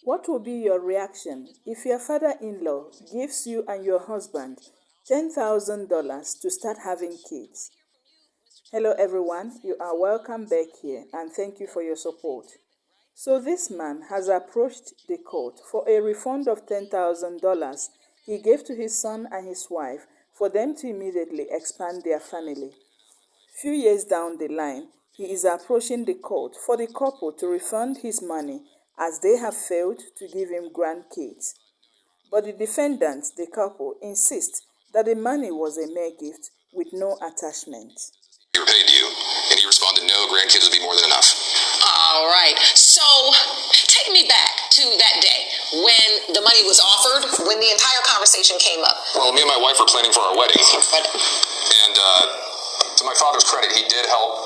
What will be your reaction if your father-in-law gives you and your husband $10,000 to start having kids? Hello everyone, you are welcome back here and thank you for your support. So this man has approached the court for a refund of $10,000 he gave to his son and his wife for them to immediately expand their family. Few years down the line, he is approaching the court for the couple to refund his money as they have failed to give him grandkids. But the defendants, the couple, insist that the money was a mere gift with no attachment. He repaid you, and he responded, no, grandkids would be more than enough. All right. So take me back to that day when the money was offered, when the entire conversation came up. Well, me and my wife were planning for our wedding. And to my father's credit, he did help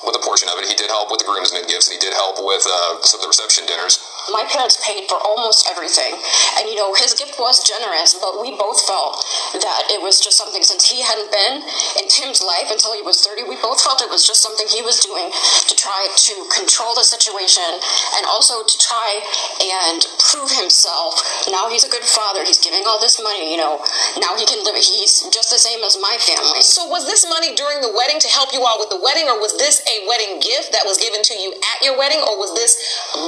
with a portion of it. He did help with the groomsmen gifts, and he did help with some of the reception dinners. My parents paid for almost everything. And, his gift was generous, but we both felt that it was just something, since he hadn't been in Tim's life until he was 30, we both felt it was just something he was doing to try to control the situation and also to try and prove himself. Now he's a good father. He's giving all this money, Now he can live it. He's just the same as my family. So was this money during the wedding to help you all with the wedding, or was this a wedding gift that was given to you at your wedding, or was this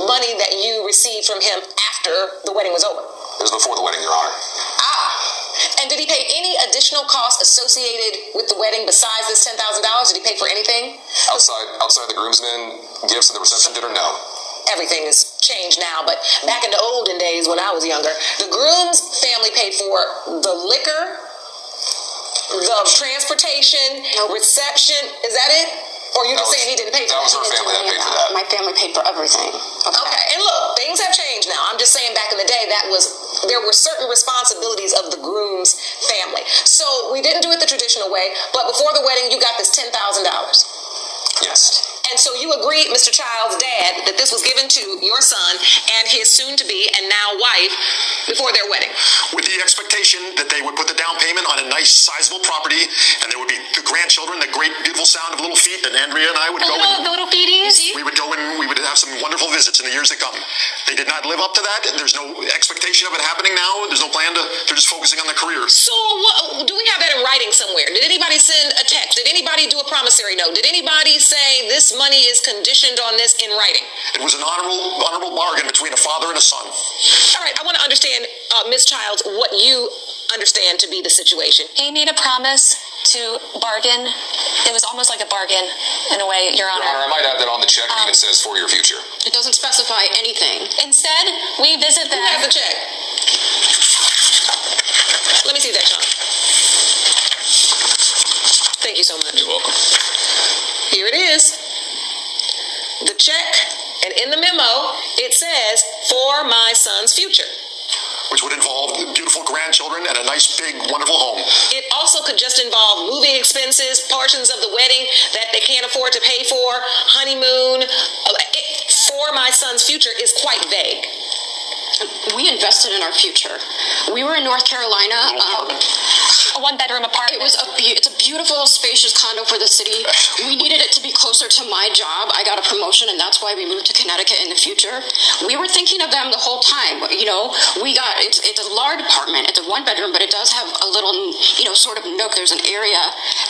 money that you received from him after the wedding was over? It was before the wedding, Your Honor. And did he pay any additional costs associated with the wedding besides this $10,000? Did he pay for anything? Outside the groomsmen gifts and the reception dinner, no. Everything is changed now, but back in the olden days when I was younger, the groom's family paid for the liquor, the transportation, reception. Is that it? Or you just saying he didn't pay for that? That was our family that paid for that. My family paid for everything. Okay, and look, things have changed now. I'm just saying back in the day, there were certain responsibilities of the groom's family. So we didn't do it the traditional way, but before the wedding, you got this $10,000. Yes. And so you agreed, Mr. Child's dad, that this was given to your son and his soon-to-be and now wife before their wedding. With the expectation that they would put the down payment on a nice, sizable property, and there would be the grandchildren, the great, beautiful sound of little feet, and Andrea and I would go in. The little feeties? We would go in, we would have some wonderful visits in the years to come. They did not live up to that. There's no expectation of it happening now. There's no plan they're just focusing on their careers. So do we have that in writing somewhere? Did anybody send a text? Did anybody do a promissory note? Did anybody say this money is conditioned on this in writing? It was an honorable bargain between a father and a son. All right, I want to understand, Ms. Childs, what you understand to be the situation. He made a promise to bargain. It was almost like a bargain in a way, Your Honor. Your Honor, I might add that on the check. It even says for your future. It doesn't specify anything. Instead, we visit them. Who has the check? Let me see that, Sean. Thank you so much. You're welcome. Here it is. The check, and in the memo, it says, for my son's future. Which would involve beautiful grandchildren and a nice, big, wonderful home. It also could just involve moving expenses, portions of the wedding that they can't afford to pay for, honeymoon. For my son's future is quite vague. We invested in our future. We were in North Carolina. A one-bedroom apartment. It's a beautiful, spacious condo for the city. We needed it to be closer to my job. I got a promotion, and that's why we moved to Connecticut in the future. We were thinking of them the whole time. It's a large apartment. It's a one-bedroom, but it does have a little, sort of nook. There's an area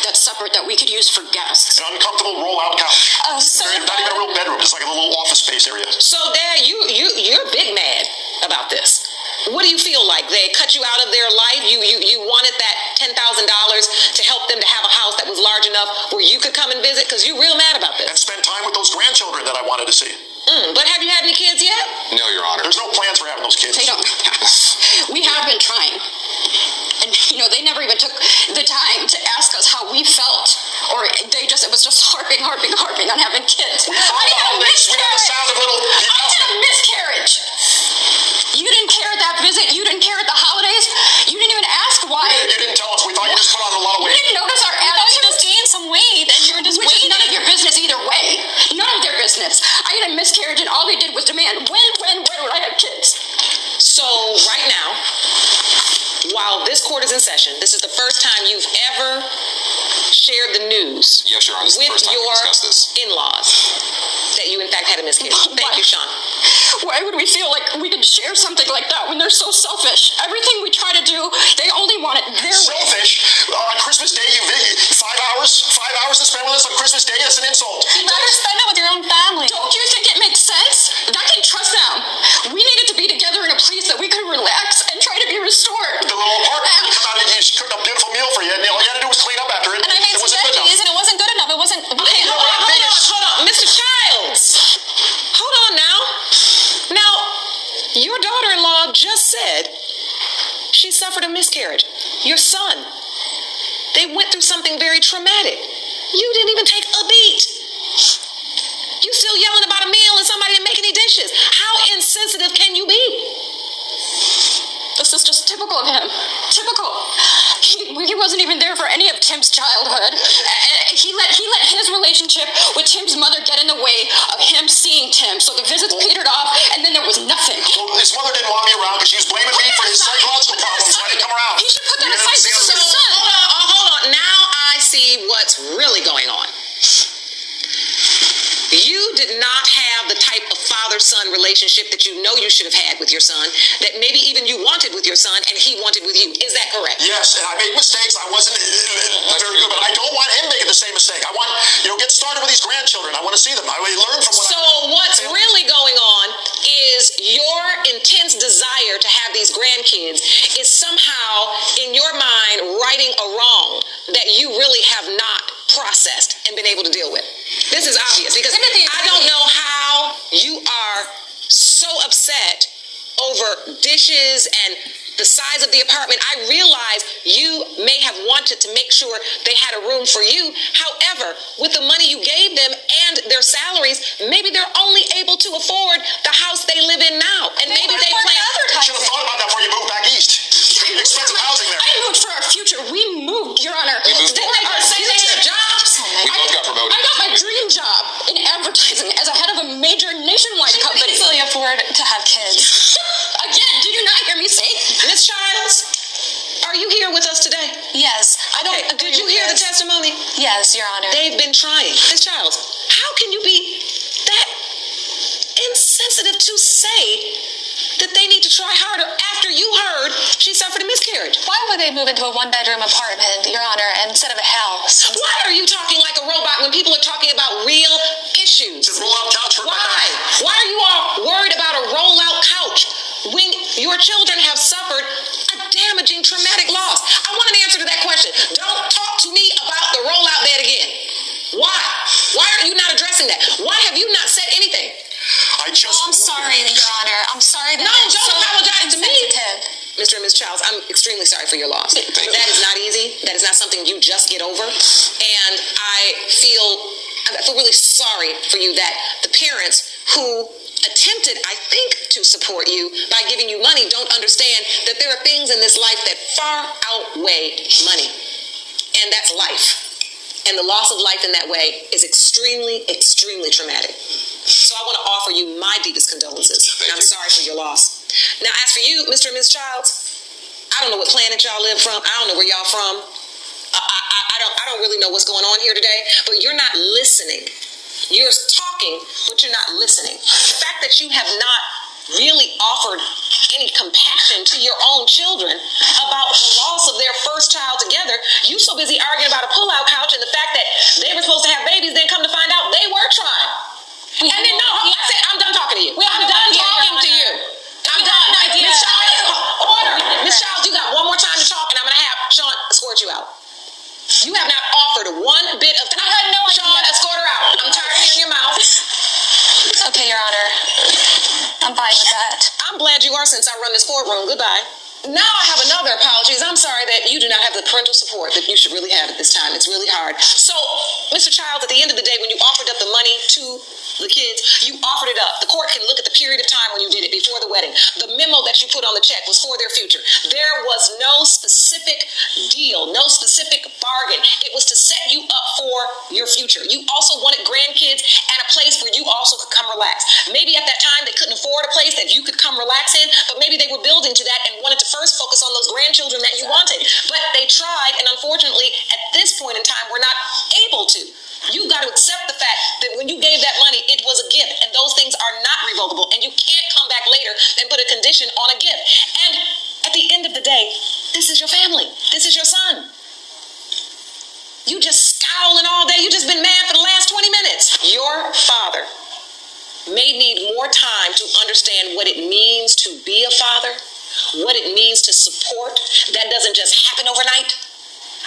that's separate that we could use for guests. An uncomfortable roll-out couch. Not even a real bedroom. It's like a little office space area. So, Dad, you're big mad about this. What do you feel like? They cut you out of their life? You wanted that $10,000 to help them to have a house that was large enough where you could come and visit? Because you're real mad about this. And spend time with those grandchildren that I wanted to see. But have you had any kids yet? No, Your Honor. There's no plans for having those kids. They don't. We have been trying. And, they never even took the time to ask us how we felt. Or it was just harping on having kids. I had a miscarriage. You didn't care at that visit. You didn't care at the holidays. You didn't even ask why. You didn't tell us. We thought you just put on a lot of weight. You didn't notice our attitude. You just gained some weight, and you were just Which is waiting. none of your business either way. None of their business. I had a miscarriage, and all they did was demand, when would I have kids? So, right now, while this court is in session, this is the first time you've ever shared the news Yes, Your Honor. This is the with first time we your discussed this. in-laws that you, in fact, had a miscarriage. Thank you, Sean. Why would we feel like we could share something like that when they're so selfish? Everything we try to do, they only want it their way. Selfish? On Christmas Day, you 5 hours to spend with us on Christmas Day? That's an insult. You'd rather spend it with your own family. Don't you think it makes sense? I can trust them. We needed to be together in a place that we could relax and try to be restored. The little apartment, you come out and you cooked a beautiful meal for you, and all you had to do was clean up after it. And I made some veggies, and it wasn't good enough. It wasn't. Okay, hold on, Mr. Childs. Hold on now. Now, your daughter-in-law just said she suffered a miscarriage. Your son. They went through something very traumatic. You didn't even take a beat. You still yelling about a meal and somebody didn't make any dishes. How insensitive can you be? This is just typical of him. Typical. He wasn't even there for any of Tim's childhood. He let his relationship with Tim's mother get in the way of him seeing Tim. So the visits petered off, and then there was nothing. Well, his mother didn't want me around because she was blaming me for his psychological problems. Why didn't come around? He should put that aside. This is his son. Hold on. Now I see what's really going on. You did not have the type of father-son relationship that you know you should have had with your son, that maybe even you wanted with your son and he wanted with you. Is that correct? Yes, and I made mistakes. I wasn't very good, but I don't want him making the same mistake. I want, get started with these grandchildren. I want to see them. I learn from what So what's really going on is your intense desire to have these grandkids is somehow in your mind righting a wrong that you really have not processed and been able to deal with. This is obvious because I don't know how you are so upset over dishes and the size of the apartment. I realize you may have wanted to make sure they had a room for you. However, with the money you gave them and their salaries, maybe they're only able to afford the house they live in now. And maybe they plan. You should have thought about that before you moved back east. Expensive housing there. I moved for our future. We moved, Your Honor. We moved. Didn't they say they had jobs? We both got promoted. I got my dream job in advertising as a head of a major nationwide She could company. easily afford to have kids. Again, do you not hear me say? Miss Childs, are you here with us today? Yes. I don't. Okay, did you hear the testimony? Yes, Your Honor. They've been trying. Miss Childs, how can you be that insensitive to say that they need to try harder after you heard she suffered a miscarriage? Why would they move into a one-bedroom apartment, Your Honor, instead of a house? Why are you talking like a robot when people are talking about real issues? Just roll out couch for Why? Why are you all worried about a roll-out couch when your children have suffered a damaging traumatic loss? I want an answer to that question. Don't talk to me about the roll-out bed again. Why? Why are you not addressing that? Why have you not said anything? I'm sorry, Your Honor. I'm sorry that don't apologize to me. insensitive. Mr. and Ms. Childs, I'm extremely sorry for your loss. Thank you. That is not easy. That is not something you just get over. And I feel really sorry for you that the parents who attempted, I think, to support you by giving you money don't understand that there are things in this life that far outweigh money. And that's life. And the loss of life in that way is extremely, extremely traumatic. So I want to offer you my deepest condolences. And I'm sorry for your loss. Now, as for you, Mr. and Ms. Childs, I don't know what planet y'all live from. I don't know where y'all from. I don't really know what's going on here today, but you're not listening. You're talking, but you're not listening. The fact that you have not really offered any compassion to your own children about the loss of their first child together, you so busy arguing about a pull-out couch and the fact that they were supposed to have babies, then come to find out they were trying. And then, no, I said, I'm done talking to you. I'm done talking to you. I'm done. Miss Childs, order. Miss Childs, you got one more time to talk, and I'm going to have Sean escort you out. You have not offered one bit of time. I had no idea. Sean, escort her out. I'm tired of hearing your mouth. Okay, Your Honor. I'm fine with that. I'm glad you are, since I run this courtroom. Goodbye. Now I have another apologies. I'm sorry that you do not have the parental support that you should really have at this time. It's really hard. So, Mr. Childs, at the end of the day, when you offered up the money to the kids, you offered it up. The court can look at the period of time when you did it before the wedding. The memo that you put on the check was for their future. There was no specific deal, no specific bargain. It was to set you up for your future. You also wanted grandkids and a place where you also could come relax. Maybe at that time they couldn't afford a place that you could come relax in, but maybe they were building to that and wanted to first focus on those grandchildren that you wanted. But they tried, and unfortunately, at this point in time, we're not able to. You've got to accept the fact that when you gave that money, it was a gift, and those things are not revocable, and you can't come back later and put a condition on a gift. And at the end of the day, this is your family. This is your son. You just scowling all day. You just been mad for the last 20 minutes. Your father may need more time to understand what it means to be a father, what it means to support. That doesn't just happen overnight.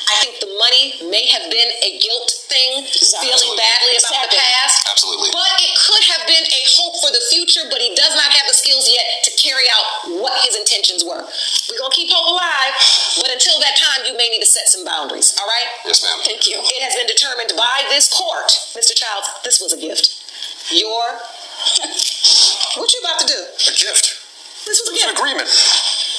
I think the money may have been a guilt thing, feeling badly about the past. Absolutely. But it could have been a hope for the future, but he does not have the skills yet to carry out what his intentions were. We're going to keep hope alive, but until that time, you may need to set some boundaries, all right? Yes, ma'am. Thank you. It has been determined by this court, Mr. Childs, this was a gift. What you about to do? A gift. This was a It's an gift. agreement.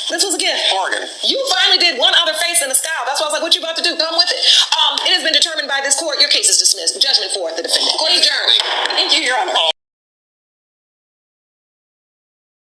This was a gift. Bargain. You finally did one other face in the scowl. That's why I was like, what you about to do? Come with it. It has been determined by this court. Your case is dismissed. Judgment for the defendant. Court adjourned. Thank you, Your Honor.